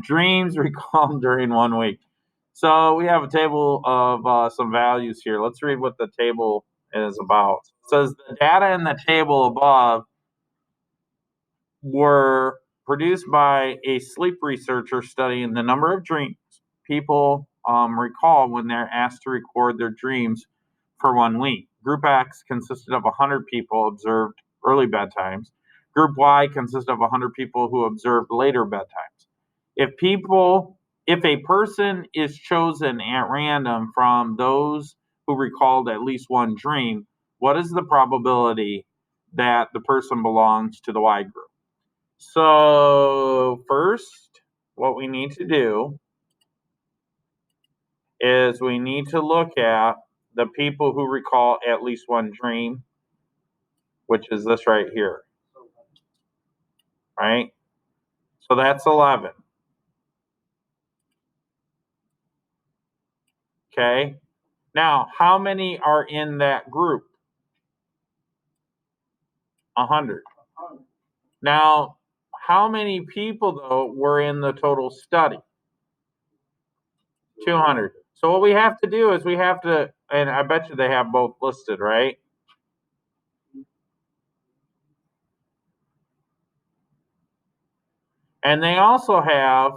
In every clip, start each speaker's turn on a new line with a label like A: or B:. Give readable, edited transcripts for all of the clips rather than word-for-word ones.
A: dreams recalled during 1 week. So we have a table of some values here. Let's read what the table is about. It says the data in the table above were produced by a sleep researcher studying the number of dreams people recall when they're asked to record their dreams for 1 week. Group X consisted of 100 people observed early bedtimes. Group Y consisted of 100 people who observed later bedtimes. If a person is chosen at random from those who recalled at least one dream, what is the probability that the person belongs to the Y group? So first, what we need to do is we need to look at the people who recall at least one dream, which is this right here, right? So that's 11. Okay. Now, how many are in that group? 100. Now, how many people, though, were in the total study? 200. So what we have to do is we have to, and I bet you they have both listed, right? And they also have,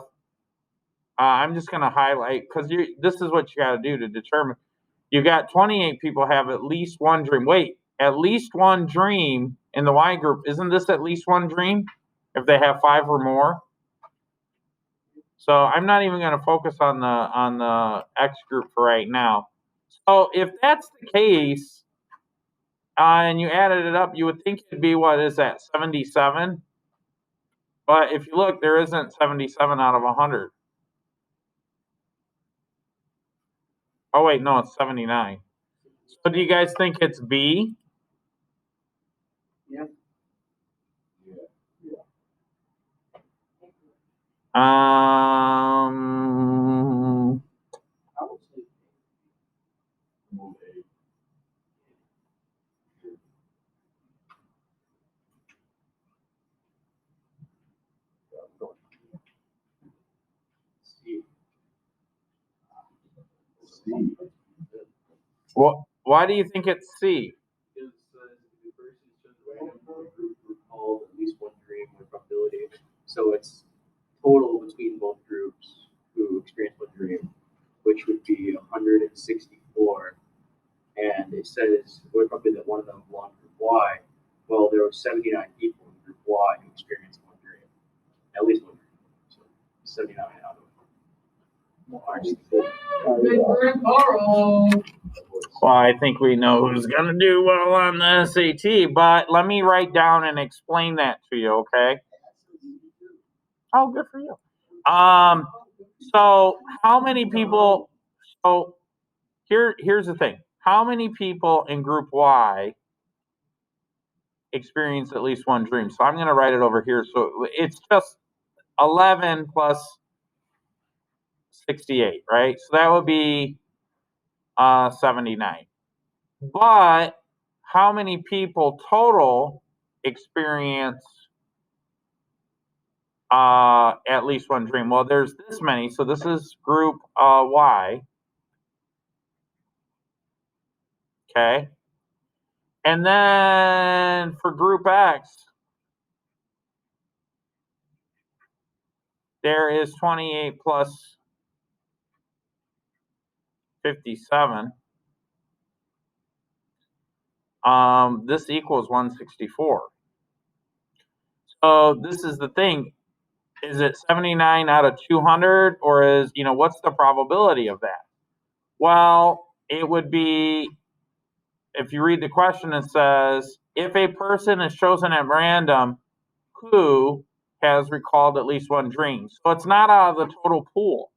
A: I'm just going to highlight, because this is what you got to do to determine. You got 28 people have at least one dream. Wait, at least one dream in the Y group. Isn't this at least one dream if they have 5 or more? So I'm not even going to focus on the X group for right now. So if that's the case, and you added it up, you would think it'd be, what is that, 77? But if you look, there isn't 77 out of 100. Oh, wait, no, it's 79. So do you guys think it's B?
B: Yeah.
A: Well, why do you think it's C?
B: Because the person chose random group recalled at least one dream with probability. So it's total between both groups who experienced one dream, which would be 164. And it says what probably that one of them belonged to group Y. Well, there were 79 people in group Y who experienced one dream, at least one dream. So 79 out of
A: Well, I think we know who's going to do well on the SAT, but let me write down and explain that to you, okay? Oh, good for you. So how many people, so here's the thing. How many people in group Y experience at least one dream? So I'm going to write it over here. So it's just 11 plus 68, right? So that would be 79. But how many people total experience at least one dream? Well, there's this many. So this is group Y. Okay. And then for group X, there is 28 plus 57. This equals 164. So this is the thing. Is it 79 out of 200, or is, what's the probability of that? Well, it would be, if you read the question, it says, if a person is chosen at random who has recalled at least one dream. So it's not out of the total pool.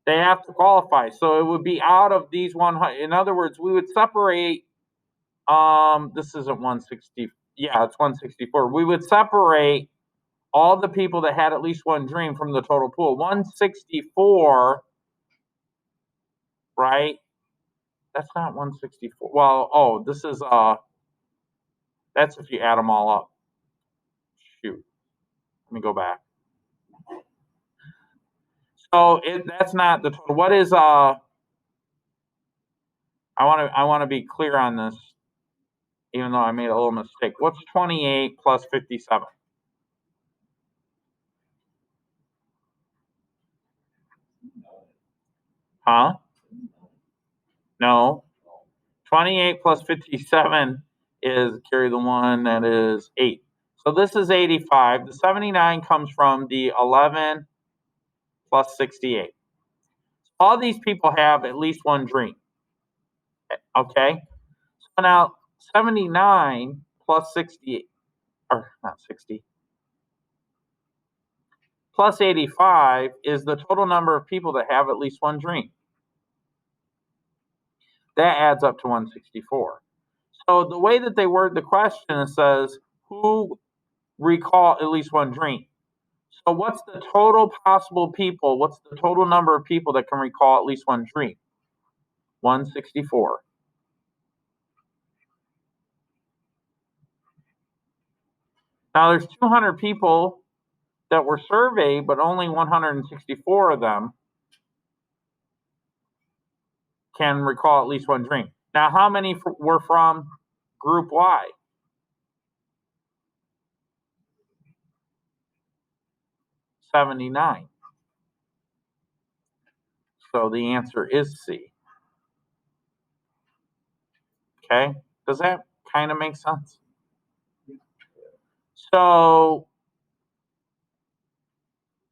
A: They have to qualify. So it would be out of these 100. In other words, we would separate, this isn't 160. Yeah, it's 164. We would separate all the people that had at least one dream from the total pool. 164, right? That's not 164. Well, this is, that's if you add them all up. Shoot. Let me go back. So that's not the total. What is I want to be clear on this, even though I made a little mistake. What's 28 plus 57? Huh? No. 28 plus 57 is, carry the one, that is 8. So this is 85. The 79 comes from the 11 plus 68. All these people have at least one dream. Okay? So now 79 plus 68, or not 60, plus 85 is the total number of people that have at least one dream. That adds up to 164. So the way that they word the question, it says, who recall at least one dream? So what's the total possible people? What's the total number of people that can recall at least one dream? 164. Now there's 200 people that were surveyed, but only 164 of them can recall at least one dream. Now, how many were from group Y? 79. So the answer is C. Okay, does that kind of make sense? So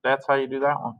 A: that's how you do that one.